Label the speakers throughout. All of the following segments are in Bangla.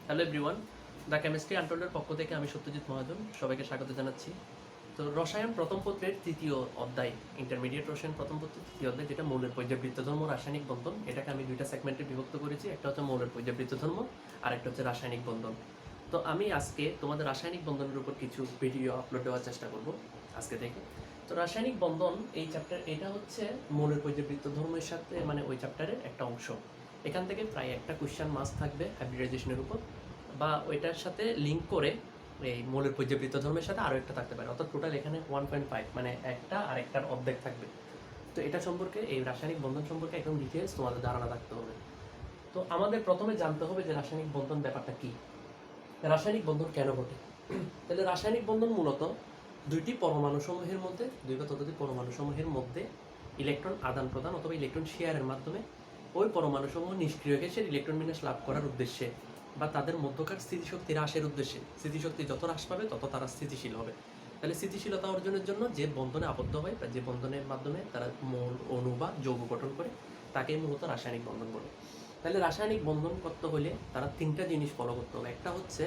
Speaker 1: হ্যালো এভরিওয়ান, দ্য কেমিস্ট্রি আনটোল্ডের পক্ষ থেকে আমি সত্যজিৎ মহাজন সবাইকে স্বাগত জানাচ্ছি। তো রসায়ন প্রথম পত্রের তৃতীয় অধ্যায়, ইন্টারমিডিয়েট রসায়ন প্রথম পত্রের তৃতীয় অধ্যায়, যেটা মৌলের পর্যাবৃত্ত ধর্ম রাসায়নিক বন্ধন, এটাকে আমি দুইটা সেগমেন্টে বিভক্ত করেছি। একটা হচ্ছে মৌলের পর্যাবৃত্ত ধর্ম আর একটা হচ্ছে রাসায়নিক বন্ধন। তো আমি আজকে তোমাদের রাসায়নিক বন্ধনের উপর কিছু ভিডিও আপলোড দেওয়ার চেষ্টা করব আজকে থেকে। তো রাসায়নিক বন্ধন এই চ্যাপ্টার, এটা হচ্ছে মৌলের পর্যাবৃত্ত ধর্মের সাথে মানে ওই চ্যাপ্টারের একটা অংশ। এখান থেকে প্রায় একটা কোয়েশ্চেন মাস্ক থাকবে হাইব্রিডাইজেশনের উপর, বা ওইটার সাথে লিঙ্ক করে এই মৌলের পর্যাবৃত্ত ধর্মের সাথে আরও একটা থাকতে পারে। অর্থাৎ টোটাল এখানে 1.5 মানে একটা আর একটার অর্ধেক থাকবে। তো এটা সম্পর্কে, এই রাসায়নিক বন্ধন সম্পর্কে একদম ডিটেলস তোমাদের ধারণা থাকতে হবে। তো আমাদের প্রথমে জানতে হবে যে রাসায়নিক বন্ধন ব্যাপারটা কি, রাসায়নিক বন্ধন কেন ঘটে। তাহলে রাসায়নিক বন্ধন মূলত দুইটি পরমাণুসমূহের মধ্যে, দুই বা ততোধিক পরমাণুসমূহের মধ্যে ইলেকট্রন আদান প্রদান অথবা ইলেকট্রন শেয়ারের মাধ্যমে ওই পরমাণুসমূহ নিষ্ক্রিয় গ্যাসের ইলেকট্রন বিন্যাস লাভ করার উদ্দেশ্যে বা তাদের মধ্যকার স্থিতিশক্তি হ্রাসের উদ্দেশ্যে, স্থিতিশক্তি যত হ্রাস পাবে তত তারা স্থিতিশীল হবে। তাহলে স্থিতিশীলতা অর্জনের জন্য যে বন্ধনে আবদ্ধ হয় বা যে বন্ধনের মাধ্যমে তারা মৌল, অণু বা যৌগ গঠন করে, তাকে মূলত রাসায়নিক বন্ধন বলে। তাহলে রাসায়নিক বন্ধন করতে হলে তারা তিনটা জিনিস ফলো করতে হবে। একটা হচ্ছে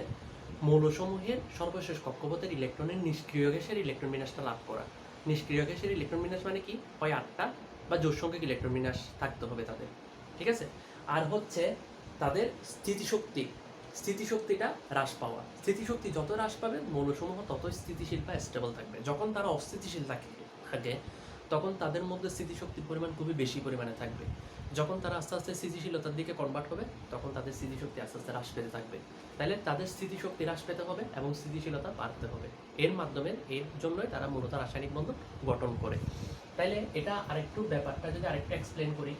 Speaker 1: মৌলসমূহের সর্বশেষ কক্ষপথের ইলেকট্রনের নিষ্ক্রিয় গ্যাসের ইলেকট্রন বিন্যাসটা লাভ করা। নিষ্ক্রিয় গ্যাসের ইলেকট্রন বিন্যাস মানে কি, হয় 8টা বা জোড় সংখ্যক ইলেকট্রন বিন্যাস থাকতে হবে তাদের, ঠিক আছে। আর হচ্ছে তাদের স্থিতিশক্তিটা হ্রাস পাওয়া। স্থিতিশক্তি যত হ্রাস পাবে মৌলসমূহ তত স্থিতিশীল বা স্টেবল থাকবে। যখন তারা অস্থিতিশীল থাকে তখন তাদের মধ্যে স্থিতিশক্তির পরিমাণ খুবই বেশি পরিমাণে থাকবে। যখন তারা আস্তে আস্তে স্থিতিশীলতার দিকে কনভার্ট হবে তখন তাদের স্থিতিশক্তি আস্তে আস্তে হ্রাস পেতে থাকবে। তাহলে তাদের স্থিতিশক্তি হ্রাস পেতে হবে এবং স্থিতিশীলতা বাড়তে হবে। এর মাধ্যমে, এর জন্যই তারা মূলত রাসায়নিক বন্ধন গঠন করে। তাইলে এটা আরেকটু ব্যাপারটা যদি আরেকটু এক্সপ্লেন করি,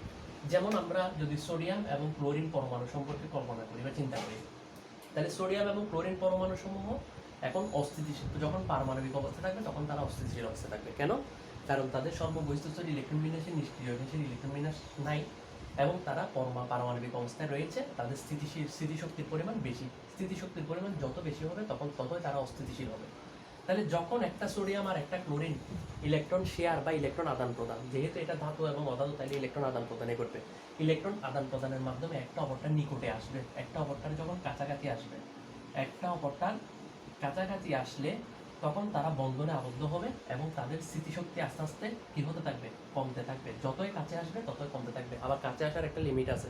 Speaker 1: যেমন আমরা যদি সোডিয়াম এবং ক্লোরিন পরমাণু সম্পর্কে কল্পনা করি বা চিন্তা করি, তাহলে সোডিয়াম এবং ক্লোরিন পরমাণু সমূহ এখন অস্থিতিশীল। যখন পারমাণবিক অবস্থা থাকবে তখন তারা অস্থিতিশীল অবস্থা থাকবে। কেন? কারণ তাদের সর্ববহিঃস্থ ইলেকট্রন বিন্যাসে নিষ্ক্রিয় গ্যাসের ইলেকট্রন বিন্যাস নাই এবং তারা পারমাণবিক অবস্থায় রয়েছে। তাদের স্থিতিশক্তির পরিমাণ বেশি। স্থিতিশক্তির পরিমাণ যত বেশি হবে তখন ততই তারা অস্থিতিশীল হবে। তাহলে যখন একটা সোডিয়াম আর একটা ক্লোরিন ইলেকট্রন শেয়ার বা ইলেকট্রন আদান প্রদান, যেহেতু এটা ধাতু এবং অধাতু, তাহলে ইলেকট্রন আদান প্রদানে করবে। ইলেকট্রন আদান প্রদানের মাধ্যমে একটা অপরটার নিকটে আসবে, একটা অপরটার যখন কাছাকাছি আসবে, একটা অপরটার কাছাকাছি আসলে তখন তারা বন্ধনে আবদ্ধ হবে এবং তাদের স্মৃতিশক্তি আস্তে আস্তে কি হতে থাকবে, কমতে থাকবে। যতই কাছে আসবে ততই কমতে থাকবে। আবার কাছে আসার একটা লিমিট আছে,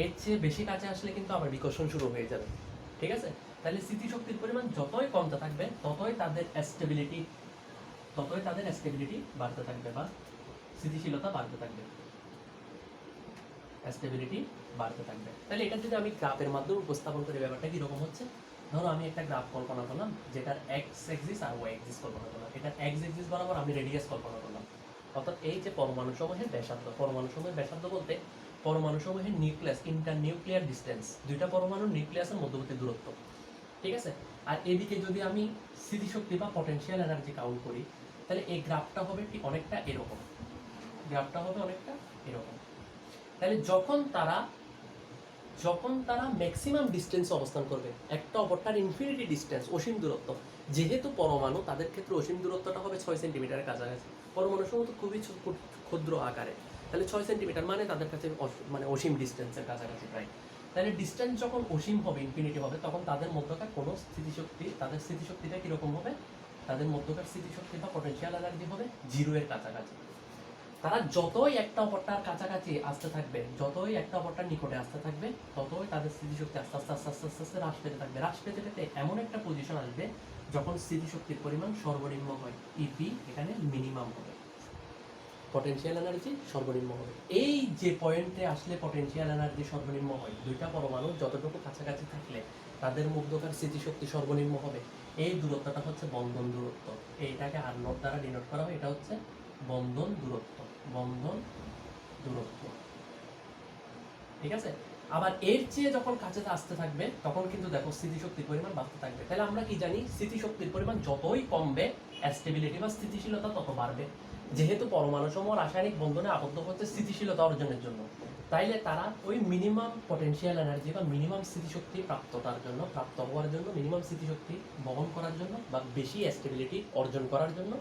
Speaker 1: এর চেয়ে বেশি কাছে আসলে কিন্তু আবার বিকর্ষণ শুরু হয়ে যাবে, ঠিক আছে। তাহলে স্মৃতিশক্তির পরিমাণ যতই কমতে থাকবে ততই তাদের স্টেবিলিটি বাড়তে থাকবে বা স্থিতিশীলতা বাড়তে থাকবে, স্টেবিলিটি বাড়তে থাকবে। তাহলে এটা যদি আমি গ্রাফের মাধ্যমে উপস্থাপন করি, ব্যাপারটা কিরকম হচ্ছে, ধরো আমি একটা গ্রাফ কল্পনা করলাম যেটার এক্স এক্সিস আর ওয়াই এক্সিস কল্পনা করলাম। এটার এক্স এক্সিস বরাবর আমি রেডিয়াস কল্পনা করলাম। অর্থাৎ এই যে পরমাণুসমূহের ব্যাসার্ধ, পরমাণুসমূহের ব্যাসার্ধ বলতে পরমাণুসমূহের নিউক্লিয়াস, ইন্টারনিউক্লিয়ার ডিসটেন্স, দুইটা পরমাণুর নিউক্লিয়াসের মধ্যবর্তী দূরত্ব, ঠিক আছে। আর এদিকে যদি আমি স্থিতিশক্তি বা পটেনশিয়াল এনার্জি কাউন্ট করি, তাহলে এই গ্রাফটা হবে ঠিক অনেকটা এরকম, তাহলে যখন তারা ম্যাক্সিমাম ডিস্টেন্সে অবস্থান করবে, একটা অপরটার ইনফিনিটি ডিস্টেন্স, অসীম দূরত্ব, যেহেতু পরমাণু, তাদের ক্ষেত্রে অসীম দূরত্বটা হবে 6 সেন্টিমিটারের কাছাকাছি। পরমাণু সমূহ খুবই ক্ষুদ্র আকারে, তাহলে 6 সেন্টিমিটার মানে তাদের কাছে মানে অসীম ডিস্টেন্সের কাছাকাছি প্রায়। তাহলে ডিস্টেন্স যখন অসীম হবে, ইনফিনিটি হবে, তখন তাদের মধ্যকার কোনো তাদের স্থিতিশক্তিটা কীরকম হবে, তাদের মধ্যকার স্থিতিশক্তি বা পটেনশিয়াল এনার্জি হবে 0 এর কাছাকাছি। তারা যতই একটা অপরটার কাছাকাছি আসতে থাকবে, যতই একটা অপরটার নিকটে আসতে থাকবে, ততই তাদের স্মৃতিশক্তি আস্তে আস্তে আস্তে আস্তে আস্তে আস্তে হ্রাস পেতে থাকবে। হ্রাস পেতে পেতে এমন একটা পজিশন আসবে যখন স্মৃতিশক্তির পরিমাণ সর্বনিম্ন হয়, ইপি এখানে মিনিমাম হবে, পটেনশিয়াল এনার্জি সর্বনিম্ন হবে। এই যে পয়েন্টে আসলে পটেনশিয়াল এনার্জি সর্বনিম্ন হয়, দুইটা পরমাণু যতটুকু কাছাকাছি থাকলে তাদের মধ্যকার স্মৃতিশক্তি সর্বনিম্ন হবে, এই দূরত্বটা হচ্ছে বন্ধন দূরত্ব। এইটাকে আর নোট দ্বারা ডিনোট করা হয়, এটা হচ্ছে বন্ধন দূরত্ব, ঠিক আছে। আবার এর চেয়ে যখন কাছে আসতে থাকবে তখন কিন্তু দেখো স্থিতিশক্তির পরিমাণ বাড়তে থাকবে। তাহলে আমরা কি জানি, স্থিতিশক্তির পরিমাণ যতই কমবে স্টেবিলিটি বা স্থিতিশীলতা তত বাড়বে। যেহেতু পরমাণু সমূহ রাসায়নিক বন্ধনে আবদ্ধ হচ্ছে স্থিতিশীলতা অর্জনের জন্য, তাইলে তারা ওই মিনিমাম পটেনশিয়াল এনার্জি বা মিনিমাম স্মৃতিশক্তি প্রাপ্ত হওয়ার জন্য, মিনিমাম স্মৃতিশক্তি বহন করার জন্য বা বেশি স্টেবিলিটি অর্জন করার জন্য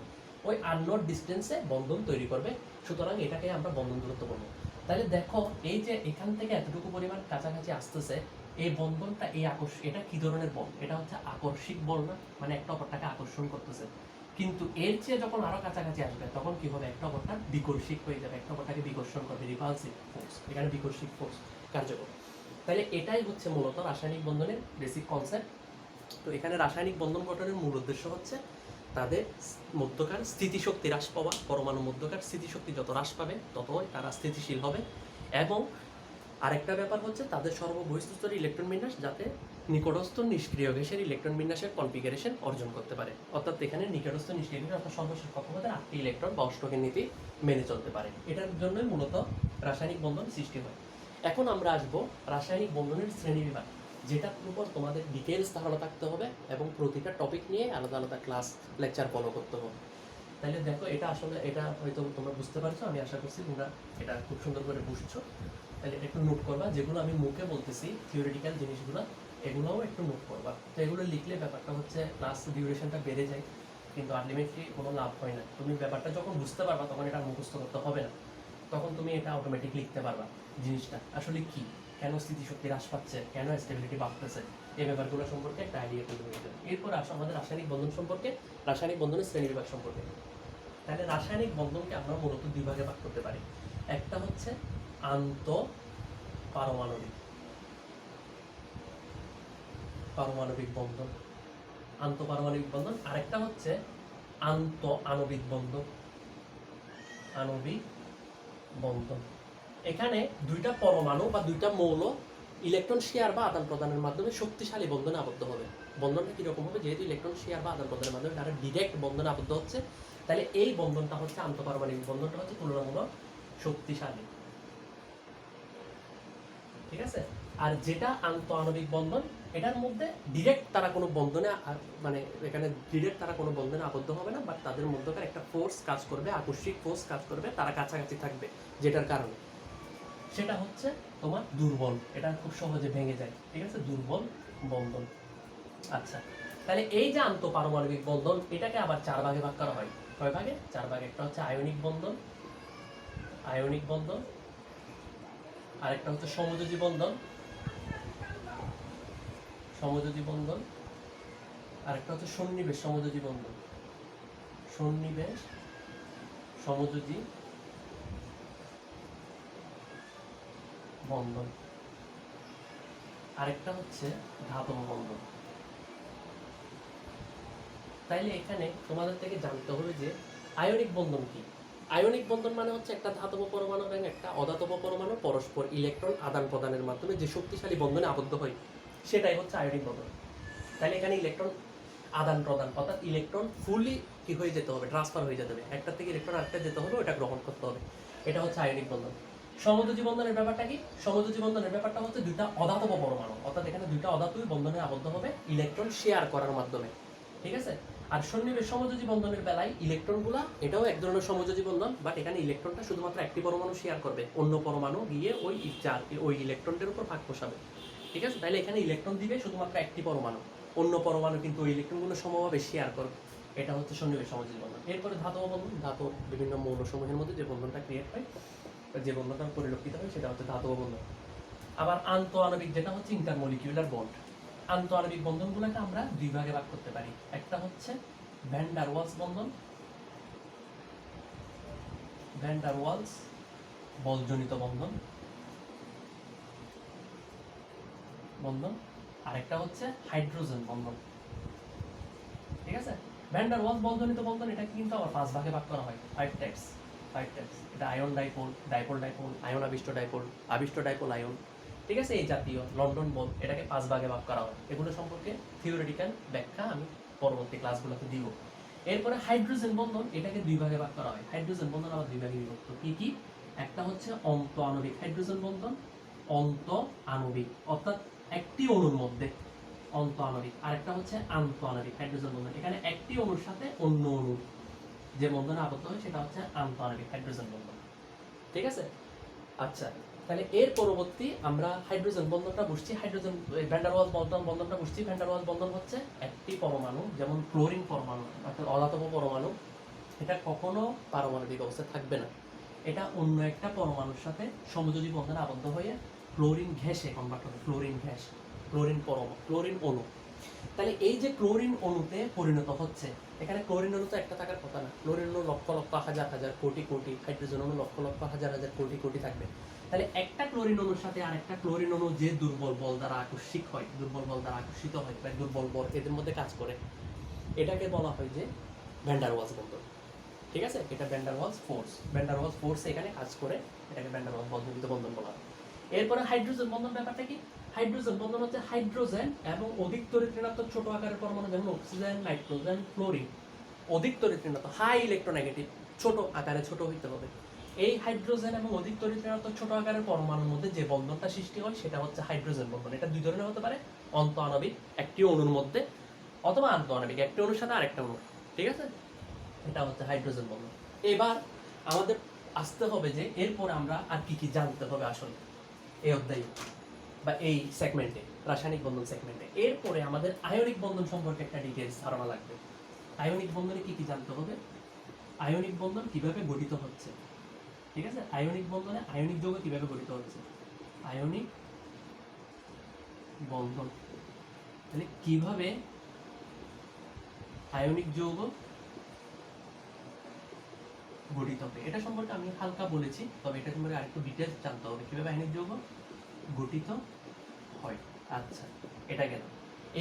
Speaker 1: ওই আননোট ডিস্টেন্সে বন্ধন তৈরি করবে। সুতরাং এটাকে আমরা বন্ধন দূরত্ব বলবো। তাহলে দেখো, এই যে এখান থেকে এতটুকু পরিমাণ কাছাকাছি আসতেছে, এই বন্ধনটা এটা কি ধরনের বল? এটা হচ্ছে আকর্ষিক বল না, মানে একটা অপরটাকে আকর্ষণ করতেছে। কিন্তু এর চেয়ে যখন আরো কাছাকাছি আসবে তখন কি হবে? একটা অপরটা বিকর্ষিক হয়ে যাবে, একটা অপরটাকে বিকর্ষণ করবে, রিপালসিভ ফোর্স, এখানে বিকর্ষিক ফোর্স কার্যকর। তাহলে এটাই হচ্ছে মূলত রাসায়নিক বন্ধনের বেসিক কনসেপ্ট। তো এখানে রাসায়নিক বন্ধন গঠনের মূল উদ্দেশ্য হচ্ছে তাদের মধ্যকার স্থিতিশক্তি হ্রাস পাওয়া। পরমাণু মধ্যকার স্থিতিশক্তি যত হ্রাস পাবে ততই তারা স্থিতিশীল হবে। এবং আরেকটা ব্যাপার হচ্ছে তাদের সর্ববহিঃস্থস্তরের ইলেকট্রন বিন্যাস যাতে নিকটস্থ নিষ্ক্রিয় গ্যাসের ইলেকট্রন বিন্যাসের কনফিগারেশন অর্জন করতে পারে। অর্থাৎ এখানে নিকটস্থ নিষ্ক্রিয় গ্যাস অর্থাৎ সর্বশেষ কক্ষপথের 8টি ইলেকট্রন বা অষ্টকের নীতি মেনে চলতে পারে। এটার জন্যই মূলত রাসায়নিক বন্ধন সৃষ্টি হয়। এখন আমরা আসবো রাসায়নিক বন্ধনের শ্রেণীবিভাগ, যেটার উপর তোমাদের ডিটেলস ধারণা থাকতে হবে এবং প্রতিটা টপিক নিয়ে আলাদা আলাদা ক্লাস লেকচার ফলো করতে হবে। তাহলে দেখো, এটা হয়তো তোমরা বুঝতে পারছো, আমি আশা করছি তোমরা এটা খুব সুন্দর করে বুঝছো। তাহলে একটু নোট করবা, যেগুলো আমি মুখে বলতেছি থিওরিটিক্যাল জিনিসগুলো, এগুলোও একটু নোট করবা। তো এগুলো লিখলে ব্যাপারটা হচ্ছে ক্লাস ডিউরেশনটা বেড়ে যায়, কিন্তু আলটিমেটলি কোনো লাভ হয় না। তুমি ব্যাপারটা যখন বুঝতে পারবা তখন এটা মুখস্থ করতে হবে না, তখন তুমি এটা অটোমেটিক লিখতে পারবা। জিনিসটা আসলে কি, কেন স্থিতিশক্তি হ্রাস পাচ্ছে, কেন স্টেবিলিটি বাড়তেছে, এই ব্যাপারগুলো সম্পর্কে একটা আইডিয়া তৈরি হয়ে যাবে। এরপর আসো আমাদের রাসায়নিক বন্ধন সম্পর্কে, রাসায়নিক বন্ধনের শ্রেণীবিভাগ সম্পর্কে। তাহলে রাসায়নিক বন্ধনকে আমরা মূলত দুই ভাগে ভাগ করতে পারি। একটা হচ্ছে পারমাণবিক বন্ধন, আন্তঃপারমাণবিক বন্ধন। আরেকটা হচ্ছে আণবিক বন্ধন। এখানে দুইটা পরমাণু বা দুইটা মৌল ইলেকট্রন শেয়ার বা আদান প্রদানের মাধ্যমে শক্তিশালী বন্ধনে আবদ্ধ হবে। বন্ধনটা কিরকম হবে? যেহেতু ইলেকট্রন শেয়ার বা আদান প্রদানের মাধ্যমে তারা ডিরেক্ট বন্ধনে আবদ্ধ হচ্ছে, তাহলে এই বন্ধনটা হচ্ছে আন্তঃপারমাণবিক বন্ধনটা হচ্ছে তুলনামূলক শক্তিশালী। ঠিক আছে? আর যেটা আন্তঃআণবিক বন্ধন, এটার মধ্যে ডিরেক্ট তারা কোনো বন্ধনে মানে এখানে ডিরেক্ট তারা কোনো বন্ধনে আবদ্ধ হবে না, বাট তাদের মধ্যকার একটা ফোর্স কাজ করবে, আকস্মিক ফোর্স কাজ করবে, তারা কাছাকাছি থাকবে, যেটার কারণে সেটা হচ্ছে তোমার দুর্বল, এটা খুব সহজে ভেঙে যায়। ঠিক আছে? দুর্বল বন্ধন। আচ্ছা, তাহলে এই যে আন্তঃপারমাণবিক বন্ধন, এটাকে আবার 4 ভাগে ভাগ করা হয়। কয় ভাগে? 4 ভাগে। একটা হচ্ছে আয়নিক বন্ধন, আরেকটা হচ্ছে সমযোজী বন্ধন, আরেকটা হচ্ছে সন্নিবেশ সমযোজী বন্ধন, আরেকটা হচ্ছে ধাতব বন্ধন। তাইলে এখানে তোমাদের থেকে জানতে হবে যে আয়নিক বন্ধন কি। আয়নিক বন্ধন মানে হচ্ছে একটা ধাতব পরমাণু এবং একটা অধাতব পরমাণু পরস্পর ইলেকট্রন আদান প্রদানের মাধ্যমে যে শক্তিশালী বন্ধনে আবদ্ধ হয়, সেটাই হচ্ছে আয়নিক বন্ধন। তাহলে এখানে ইলেকট্রন আদান প্রদান, অর্থাৎ ইলেকট্রন ফুলি কি হয়ে যেতে হবে, ট্রান্সফার হয়ে যেতে হবে, একটা থেকে ইলেকট্রন আরেকটা যেতে হবে, ওটা গ্রহণ করতে হবে, এটা হচ্ছে আয়নিক বন্ধন। সমযোজী বন্ধনের ব্যাপারটা কি? সমযোজী বন্ধনের ব্যাপারটা হচ্ছে দুইটা অধাতব পরমাণু, অর্থাৎ এখানে দুইটা অধাতুই বন্ধনে আবদ্ধ হবে ইলেকট্রন শেয়ার করার মাধ্যমে। ঠিক আছে? আর সন্নিবেশ সমযোজী বন্ধনের বেলায় ইলেকট্রনগুলা, এটাও এক ধরনের সমযোজী বন্ধন, বাট এখানে ইলেকট্রনটা শুধুমাত্র একটি পরমাণু শেয়ার করবে, অন্য পরমাণু গিয়ে ওই ইলেকট্রনটার উপর ভাগ বসাবে। ঠিক আছে? তাহলে এখানে ইলেকট্রন দিবে শুধুমাত্র একটি পরমাণু, অন্য পরমাণু কিন্তু ওই ইলেকট্রনগুলো সমভাবে শেয়ার করবে, এটা হচ্ছে সন্নিবেশ সমযোজী বন্ধন। এরপরে ধাতব বন্ধন, ধাতব বিভিন্ন মৌলসমূহের মধ্যে যে বন্ধনটা ক্রিয়েট হয়, যে বন্ধনটা পরিলক্ষিত হয়, সেটা হচ্ছে ধাতব বন্ধন। আবার আন্তঃআণবিক, যেটা হচ্ছে ইন্টারমলিকিউলার বন্ড। আন্তঃআণবিক বন্ধনগুলোকে আমরা দুই ভাগে ভাগ করতে পারি। একটা হচ্ছে ভ্যান ডার ওয়ালস বলজনিত বন্ধন, আরেকটা হচ্ছে হাইড্রোজেন বন্ধন। ঠিক আছে? ভ্যান ডার ওয়ালস বলজনিত বন্ধন, এটা কিন্তু আবার 5 ভাগে ভাগ করা হয়, 5 টাইপস। এটা আয়ন ডাইপোল, আয়ন আবিষ্ট ডাইপোল আয়ন। ঠিক আছে? এই জাতীয় লন্ডন বল, এটাকে 5 ভাগে ভাগ করা হয়। এগুলো সম্পর্কে থিওরিটিক্যাল ব্যাখ্যা আমি পরবর্তী ক্লাসগুলোতে দিব। এরপরে হাইড্রোজেন বন্ধন, এটাকে 2 ভাগে ভাগ করা হয়। হাইড্রোজেন বন্ধন আবার 2 ভাগে বিভক্ত। কি? একটা হচ্ছে অন্তঃআণবিক হাইড্রোজেন বন্ধন, অর্থাৎ একটি অণুর মধ্যে অন্তঃআণবিক, আরেকটা হচ্ছে আন্তঃআণবিক হাইড্রোজেন বন্ধন। এখানে একটি অণুর সাথে অন্য অণুর যে বন্ধনে আবদ্ধ হয়, সেটা হচ্ছে আন্তঃআণবিক হাইড্রোজেন বন্ধন। ঠিক আছে? আচ্ছা, তাহলে এর পরবর্তী আমরা হাইড্রোজেন বন্ধনটা বুঝছি, ভ্যান ডার ওয়ালস বন্ধনটা বুঝছি। ভ্যান ডার ওয়ালস বন্ধন হচ্ছে একটি পরমাণু, যেমন ক্লোরিন পরমাণু অর্থাৎ অধাতব পরমাণু, এটা কখনো পারমাণবিক অবস্থায় থাকবে না, এটা অন্য একটা পরমাণুর সাথে সমযোজী বন্ধনে আবদ্ধ হয়ে ক্লোরিন গ্যাসে কনভার্ট হবে, ক্লোরিন গ্যাস। ক্লোরিন অণু। তাহলে এই যে ক্লোরিন অণুতে পরিণত হচ্ছে, এখানে ক্লোরিন অণু তো একটা থাকার কথা না, ক্লোরিন অণু লক্ষ লক্ষ হাজার হাজার কোটি কোটি, হাইড্রোজেন অণু লক্ষ লক্ষ হাজার হাজার কোটি কোটি থাকবে। তাহলে একটা ক্লোরিন অণুর সাথে আরেকটা ক্লোরিন অণু যে দুর্বল বল দ্বারা আকস্মিক হয়, দুর্বল বল দ্বারা আকর্ষিত হয়, বা দুর্বল বল এদের মধ্যে কাজ করে, এটাকে বলা হয় যে ভ্যান ডার ওয়ালস বন্ধন। ঠিক আছে, এটা van der Waals force, van der Waals force এখানে কাজ করে, এটাকে ভ্যান ডার ওয়ালস বলজনিত বন্ধন বলা হয়। এরপরে হাইড্রোজেন বন্ধন ব্যাপারটা কি? হাইড্রোজেন বন্ধন হচ্ছে হাইড্রোজেন এবং অধিক তড়িৎ ঋণাত্মক ছোট আকারের পরমাণু যেমন অক্সিজেন, নাইট্রোজেন, ক্লোরিন, অধিক তড়িৎ ঋণাত্মক হাই ইলেকট্রোনেগেটিভ, ছোট আকারে ছোট হইতে হবে। এই হাইড্রোজেন এবং অধিক তড়িৎ ঋণাত্মক ছোট আকারের পরমাণুর মধ্যে যে বন্ধনটা সৃষ্টি হয় সেটা হচ্ছে হাইড্রোজেন বন্ধন। এটা দুই ধরনের হতে পারে, অন্ত আণবিক একটি অণুর মধ্যে, অথবা আন্ত আণবিক একটি অণুর সাথে আরেকটা অণু। ঠিক আছে, এটা হচ্ছে হাইড্রোজেন বন্ধন। এবার আমাদের আসতে হবে যে এরপর আমরা আর কি কি জানতে হবে আসলে এই অধ্যায়ে বা এই সেগমেন্টে, রাসায়নিক বন্ধন সেগমেন্টে। এরপরে আমাদের আয়নিক বন্ধন সম্পর্কে একটা ডিটেইলস ধারণা লাগবে। আয়নিক বন্ধনে কি কি জানতে হবে, আয়নিক বন্ধন কিভাবে গঠিত হচ্ছে। ঠিক আছে, আয়নিক বন্ধনে আয়নিক যৌগ কিভাবে গঠিত হচ্ছে, আয়নিক বন্ধন তাহলে কিভাবে আয়নিক যৌগ গঠিত হবে এটা সম্পর্কে আমি হালকা বলেছি, তবে এটা সম্পর্কে আরেকটু ডিটেইলস জানতে হবে কিভাবে আয়নিক যৌগ গঠিত হয়। আচ্ছা, এটা গেল।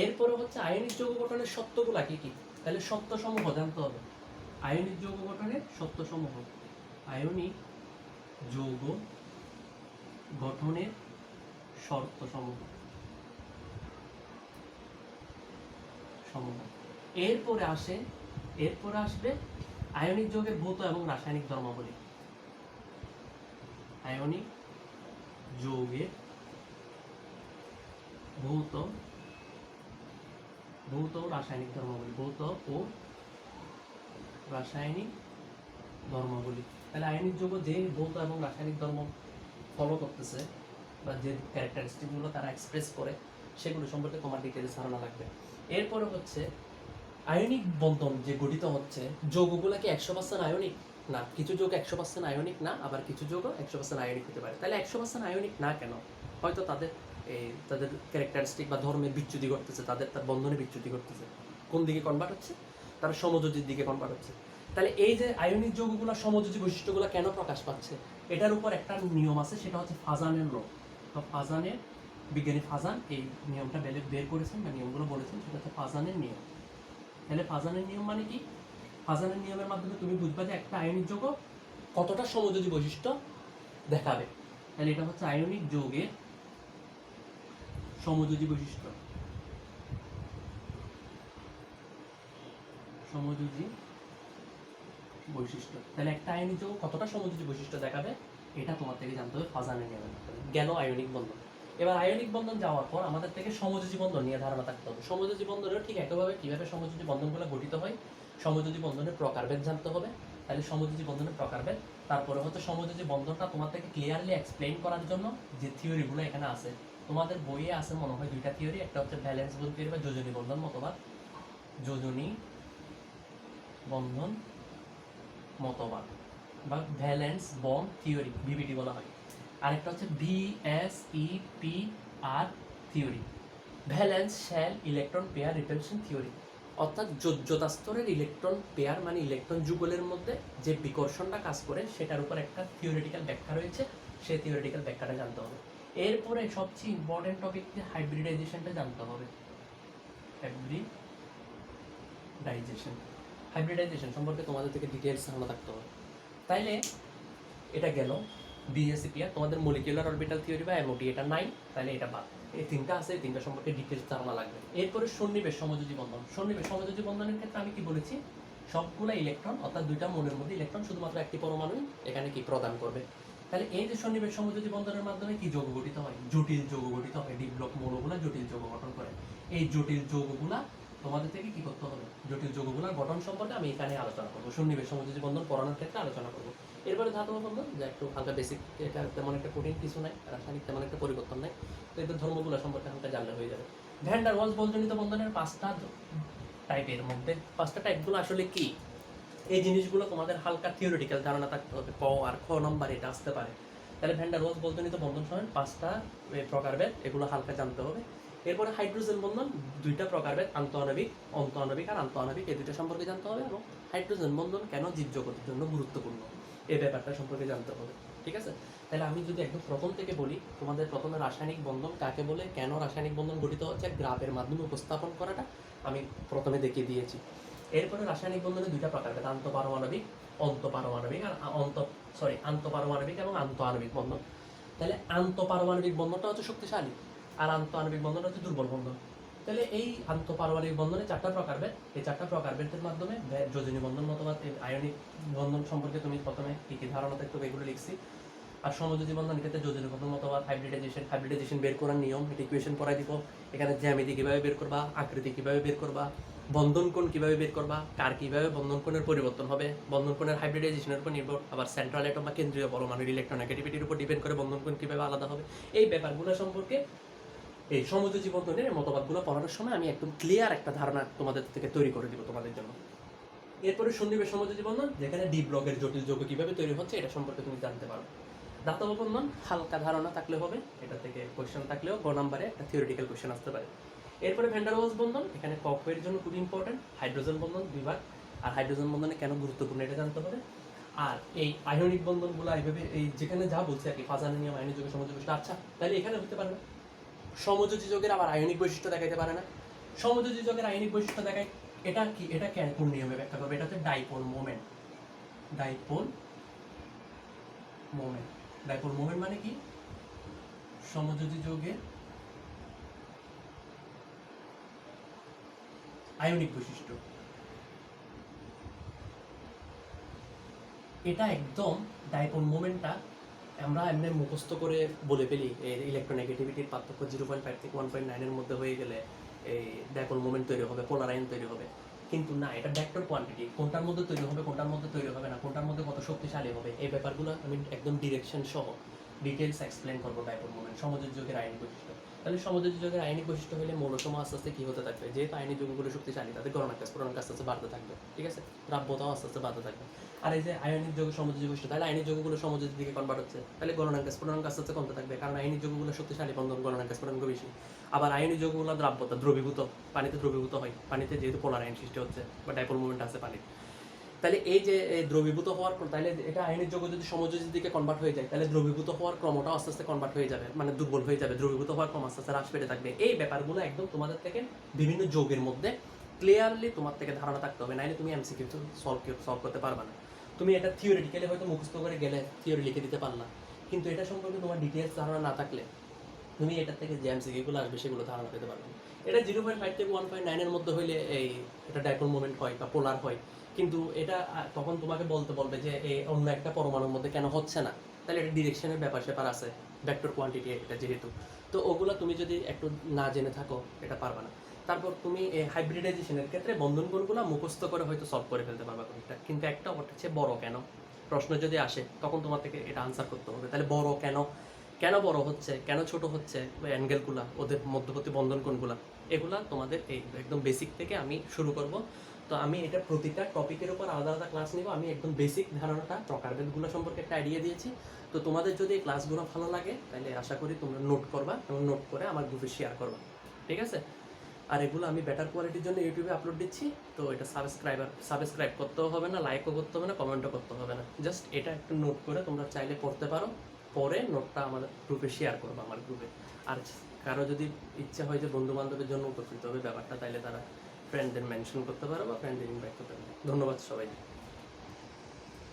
Speaker 1: এরপরে হচ্ছে আয়নিক যৌগ গঠনের সত্যগুলা কি কি, তাহলে সত্য সমূহ জানতে হবে। আয়নিক যৌগ গঠনের সত্য সমূহ, আয়নিক যৌগ গঠনের শর্ত সমূহ। এরপরে আসবে আয়নিক যৌগের ভৌত এবং রাসায়নিক ধর্মাবলী। আয়নিক যৌগের ভৌত ও রাসায়নিক ধর্মাবলী, ভৌত ও রাসায়নিক ধর্মাবলী। তাহলে আয়নিক যৌগ যে ভৌত এবং রাসায়নিক ধর্ম ফলো করতেছে বা যে ক্যারেক্টারিস্টিকগুলো তারা এক্সপ্রেস করে সেগুলো সম্পর্কে তোমার ডিটেইলস ধারণা লাগবে। এরপরে হচ্ছে আয়নিক বন্ধন যে গঠিত হচ্ছে, যৌগগুলো কি 100% আয়নিক? না, কিছু যৌগ 100% আয়নিক না, আবার কিছু যৌগ 100% আয়নিক হতে পারে। তাহলে 100% আয়নিক না কেন? হয়তো তাদের ক্যারেক্টারিস্টিক বা ধর্মের বিচ্যুতি ঘটতেছে, তার বন্ধনে বিচ্যুতি ঘটতেছে। কোন দিকে কনভার্ট হচ্ছে? তারা সমযোজীর দিকে কনভার্ট হচ্ছে। তাহলে এই যে আয়নিক যৌগগুলো সমযোজী বৈশিষ্ট্যগুলো কেন প্রকাশ পাচ্ছে, এটার উপর একটা নিয়ম আছে, সেটা হচ্ছে ফাজানের ল। তো ফাজানের, বিজ্ঞানী ফাজান এই নিয়মটা বের করেছেন বা নিয়মগুলো বলেছেন, সেটা হচ্ছে ফাজানের নিয়ম। তাহলে ফাজানের নিয়ম মানে কি? ফাজানের নিয়মের মাধ্যমে তুমি বুঝবা যে একটা আয়নিক যৌগ কতটা সমযোজী বৈশিষ্ট্য দেখাবে। তাহলে এটা হচ্ছে আয়নিক যৌগের সমযোজী বৈশিষ্ট্য, সমযোজী বৈশিষ্ট্য। তাহলে একটা আয়নিক যৌগ কতটা সমযোজী বৈশিষ্ট্য দেখাবে এটা তোমার থেকে জানতে হবে ফাজানের নিয়মের মাধ্যমে। গেল আয়নিক বন্ধন। এবার আয়নিক বন্ধন যাওয়ার পর আমাদের থেকে সমযোজী বন্ধন নিয়ে ধারণা থাকতে হবে। সমযোজী বন্ধনেরও ঠিক একইভাবে কিভাবে সমযোজী বন্ধনগুলো গঠিত হয়, সমযোজী বন্ধনের প্রকারভেদ জানতে হবে। তাহলে সমযোজী বন্ধনের প্রকারভেদ, তারপরে হচ্ছে সমযোজী বন্ধনটা তোমার থেকে ক্লিয়ারলি এক্সপ্লেইন করার জন্য যে থিওরিগুলো এখানে আছে, তোমাদের বইয়ে আছে মনে হয় দুইটা থিওরি, একটা হচ্ছে ভ্যালেন্স বন্ধন থিওরি বা যোজনী বন্ধন মতবাদ, যোজনী বন্ধন মতবাদ বা ভ্যালেন্স বন্ড থিওরি, ভিভিটি বলা হয়। আরেকটা হচ্ছে VSEPR theory, valence shell electron pair repulsion theory. অর্থাৎ যোজ্যতা স্তরের ইলেকট্রন পেয়ার মানে ইলেকট্রন যুগলের মধ্যে যে বিকর্ষণটা কাজ করে সেটার উপর একটা থিওরিটিক্যাল ব্যাখ্যা রয়েছে, সেই থিওরিটিক্যাল ব্যাখ্যাটা জানতে হবে। এরপরে সবচেয়ে ইম্পর্টেন্ট টপিক হাইব্রিডাইজেশনটা জানতে হবে। হাইব্রিডাইজেশন সম্পর্কে তোমাদের থেকে ডিটেলস ধারণা থাকতে হবে। তাইলে এটা গেল বিএসিপিআর, তোমাদের মলিকিউলার অরবিটাল থিওরি বা এমওটি এটা নাই, তাহলে এটা বাদ। এই তিনটা আছে, এই তিনটা সম্পর্কে ডিটেলস ধারণা লাগবে। এরপরে সন্নিবেশ সমযোজী বন্ধন। সন্নিবেশ সমযোজী বন্ধনের ক্ষেত্রে আমি কি বলেছি, সবগুলো ইলেকট্রন অর্থাৎ দুইটা মৌলের মধ্যে ইলেকট্রন শুধুমাত্র একটি পরমাণু এখানে কি প্রদান করবে। তাহলে এই যে সন্নিবেশ সমযোজী বন্ধনের মাধ্যমে কি যৌগ গঠিত হয়, জটিল যৌগ গঠিত হয়। ডি ব্লক মৌলগুলা জটিল যৌগ গঠন করে। এই জটিল যৌগগুলা তোমাদের থেকে কি করতে হবে, জটিল যৌগগুলোর গঠন সম্পর্কে আমি এখানে আলোচনা করবো, সন্নিবেশ সমযোজী বন্ধন পড়ানোর ক্ষেত্রে আলোচনা করবো। এরপরে ধাতব বন্ধন, যা একটু হালকা বেসিক, এটা তেমন একটা কঠিন কিছু নাই, রাসায়নিক তেমন একটা পরিবর্তন নাই, তো এদের ধর্মগুলো সম্পর্কে হালকা জানলে হয়ে যাবে। ভ্যান ডার ওয়ালস বলজনিত বন্ধনের 5টা টাইপের মধ্যে 5টা টাইপগুলো আসলে কি, এই জিনিসগুলো তোমাদের হালকা থিওরিটিক্যাল ধারণা থাকতে হবে। ক আর খ নম্বর এটা আসতে পারে। তাহলে ভ্যান ডার ওয়ালস বলজনিত বন্ধন সময় 5টা প্রকারভেদ, এগুলো হালকা জানতে হবে। এরপরে হাইড্রোজেন বন্ধন দুইটা প্রকারভেদ, আন্তঃআণবিক, অন্তঃআণবিক আর আন্তঃআণবিক, এই দুইটা সম্পর্কে জানতে হবে এবং হাইড্রোজেন বন্ধন কেন জীবজগতের জন্য গুরুত্বপূর্ণ এই ব্যাপারটা সম্পর্কে জানতে হবে। ঠিক আছে, তাহলে আমি যদি একদম প্রথম থেকে বলি, তোমাদের প্রথমে রাসায়নিক বন্ধন কাকে বলে, কেন রাসায়নিক বন্ধন গঠিত হচ্ছে, গ্রাফের মাধ্যমে উপস্থাপন করাটা আমি প্রথমে দেখিয়ে দিয়েছি। এরপরে রাসায়নিক বন্ধনে দুইটা প্রকারভেদ, আন্তঃপারমাণবিক, অন্তঃপারমাণবিক আর আন্তঃপারমাণবিক এবং আন্তঃআণবিক বন্ধন। তাহলে আন্তঃপারমাণবিক বন্ধনটা হচ্ছে শক্তিশালী আর আন্তঃআণবিক বন্ধনটা হচ্ছে দুর্বল বন্ধন। তাহলে এই আন্তঃপারমাণবিক বন্ধনে চারটা প্রকারভেদ, এই চারটা প্রকারভেদের মাধ্যমে যোজনী বন্ধন মতবাদ, আয়নিক বন্ধন সম্পর্কে তুমি প্রথমে কি কি ধারণা থাকতো এগুলো লিখছি। আর সমযোজী বন্ধন ক্ষেত্রে যোজনী বন্ধন মতবাদ, হাইব্রিডাইজেশন বের করার নিয়ম, এটা ইকুয়েশন পড়াই দিব। এখানে জ্যামিতি কিভাবে বের করবা, আকৃতি কিভাবে বের করবা, বন্ধন কোণ কিভাবে বের করবা, কার কিভাবে বন্ধন কোণের পরিবর্তন হবে, বন্ধন কোণের হাইব্রিডাইজেশনের উপর নির্ভর, আবার সেন্ট্রাল অ্যাটম বা কেন্দ্রীয় পরমাণুর ইলেকট্রোনেগেটিভিটির উপর ডিপেন্ড করে বন্ধন কোণ কিভাবে আলাদা হবে। এই ব্যাপারগুলো সম্পর্কে এই সমযোজী বন্ধনের মতবাদগুলো পড়ানোর সময় আমি একদম ক্লিয়ার একটা ধারণা তোমাদের থেকে তৈরি করে দিব তোমাদের জন্য। এরপরে সন্নিবেশ সমযোজী বন্ধন, যেখানে ডি ব্লকের জটিল যৌগ কিভাবে তৈরি হচ্ছে এটা সম্পর্কে তুমি জানতে পারো। ধাতব বন্ধন হালকা ধারণা থাকলে হবে, এটা থেকে কোয়েশ্চেন থাকলেও গ নাম্বারে একটা থিওরিটিক্যাল কোয়েশ্চেন আসতে পারে। এরপরে ভ্যান ডার ওয়ালস বন্ধন, এখানে ককওয়ের জন্য খুব ইম্পর্টেন্ট। হাইড্রোজেন বন্ধন দুইবার, আর হাইড্রোজেন বন্ধনে কেন গুরুত্বপূর্ণ এটা জানতে হবে। আর এই আয়নিক বন্ধনগুলো এইভাবে এই যেখানে যা বলছে আর কি, ফাজানের নিয়ম, আয়নিক যৌগের সমযোজী বৈশিষ্ট্য, আচ্ছা তাহলে এখানে হতে পারে না সমযোজী যৌগের আবার আয়নিক বৈশিষ্ট্য দেখাইতে পারে না। সমযোজী যৌগের আয়নিক বৈশিষ্ট্য দেখায়, এটা কি, এটা কেন, কোন নিয়মে ব্যাখ্যা করবে, এটা হচ্ছে dipole moment. Dipole moment, dipole moment মানে কি, সমযোজী যৌগের আয়নিক বৈশিষ্ট্য। এটা একদম ডাইপোল মোমেন্টটা আমরা এমনি মুখস্থ করে বলে ফেলি, এই ইলেকট্রোনেগেটিভিটির পার্থক্য 0.5 থেকে 1.9 এর মধ্যে হয়ে গেলে এই ডাইপোল মোমেন্ট তৈরি হবে, পোলার আয়ন তৈরি হবে। কিন্তু না, এটা ভেক্টর কোয়ান্টিটি, কোনটার মধ্যে তৈরি হবে, কোনটার মধ্যে তৈরি হবে না, কোনটার মধ্যে কত শক্তিশালী হবে, এই ব্যাপারগুলো আমি একদম ডিরেকশন সহ ডিটেলস এক্সপ্লেন করবো। ডাইপোল মোমেন্ট সমযোজী যৌগের আয়নিক বৈশিষ্ট্য। তাহলে সমযোজী যৌগের আয়নিক বৈশিষ্ট্য হলে মৌলসমূহ আস্তে আস্তে কি হতে থাকবে, যেহেতু আয়নিক যৌগগুলো শক্তিশালী তাদের গণনাঙ্ক স্ফুটনাঙ্ক আস্তে আস্তে বাড়তে থাকবে। ঠিক আছে, দ্রাব্যতাও আস্তে আস্তে বাড়তে থাকবে। আর এই যে আয়নিক যৌগ সমযোজী বৈশিষ্ট্য, তাহলে আয়নিক যৌগগুলো সমযোজীর দিকে কনভার্ট হচ্ছে, তাহলে গণনাঙ্ক স্ফুটনাঙ্ক আস্তে আস্তে কমতে থাকবে, কারণ আয়নিক যৌগগুলো শক্তিশালী বন্ধন, গণনাঙ্ক স্ফুটনাঙ্ক বেশি। আবার আয়নিক যৌগগুলো দ্রাব্যতা, দ্রবীভূত, পানিতে দ্রবীভূত হয়, পানিতে যেহেতু পোলার আয়ন সৃষ্টি হচ্ছে বা ডাইপোল মোমেন্ট আছে পানির। তাহলে এই যে দ্রবীভূত হওয়ার, তাহলে এটা আয়নিক যৌগ যদি সমযোজীর দিকে কনভার্ট হয়ে যায়, তাহলে দ্রবীভূত হওয়ার ক্রমটা আস্তে আস্তে কনভার্ট হয়ে যাবে, মানে দুর্বল হয়ে যাবে, দ্রবীভূত হওয়ার ক্রম আস্তে আস্তে হ্রাস পেতে থাকবে। এই ব্যাপারগুলো একদম তোমাদের থেকে বিভিন্ন যৌগের মধ্যে ক্লিয়ারলি তোমার থেকে ধারণা থাকতে হবে, নাহলে তুমি এমসিকিউ সলভ করতে পারবে না। তুমি এটা থিওরিটিক্যালি হয়তো মুখস্থ করে গেলে থিওরি লিখে দিতে পারলা, কিন্তু এটা সম্পর্কে তোমার ডিটেলস ধারণা না থাকলে তুমি এটা থেকে যে এমসিকিউগুলো আসবে সেগুলো ধারণা পেতে পারবে না। এটা 0.5 থেকে 1.9 এর মধ্যে হইলে এই এটা ডাইপোল মোমেন্ট হয় বা পোলার হয়, কিন্তু এটা তখন তোমাকে বলতে বলবে যে এই অন্য একটা পরমাণুর মধ্যে কেন হচ্ছে না, তাহলে এটা ডিরেকশনের ব্যাপার স্যাপার আছে, ভেক্টর কোয়ান্টিটি এটা যেহেতু, তো ওগুলো তুমি যদি একটু না জেনে থাকো এটা পারবে না। তারপর তুমি এই হাইব্রিডাইজেশনের ক্ষেত্রে বন্ধন কোণগুলো মুখস্থ করে হয়তো সলভ করে ফেলতে পারবে কোনটা, কিন্তু একটা হচ্ছে বড় কেন প্রশ্ন যদি আসে তখন তোমার থেকে এটা আনসার করতে হবে। তাহলে বড় কেন, কেন বড় হচ্ছে, কেন ছোট হচ্ছে, অ্যাঙ্গেলগুলা, ওদের মধ্যবর্তী বন্ধন কোণগুলা, এগুলা তোমাদের এই একদম বেসিক থেকে আমি শুরু করব। তো আমি এটা প্রতিটা টপিকের উপর আলাদা আলাদা ক্লাস নিব। আমি একদম বেসিক ধারণাটা প্রকারভেদগুলো সম্পর্কে একটা আইডিয়া দিয়েছি। তো তোমাদের যদি এই ক্লাসগুলো ভালো লাগে তাহলে আশা করি তোমরা নোট করবা এবং নোট করে আমার গ্রুপে শেয়ার করবা, ঠিক আছে। আর এগুলো আমি বেটার কোয়ালিটির জন্য ইউটিউবে আপলোড দিচ্ছি, তো এটা সাবস্ক্রাইব করতেও হবে না, লাইকও করতে হবে না, কমেন্টও করতে হবে না, জাস্ট এটা একটু নোট করে তোমরা চাইলে পড়তে পারো, পরে নোটটা আমাদের গ্রুপে শেয়ার করবো, আমার গ্রুপে। আর কারো যদি ইচ্ছা হয় যে বন্ধু বান্ধবের জন্য উপকৃত হবে ব্যাপারটা, তাইলে তারা ফ্রেন্ডদের মেনশন করতে পারো বা ফ্রেন্ডদের ইনভাইট করতে পারো। ধন্যবাদ সবাই।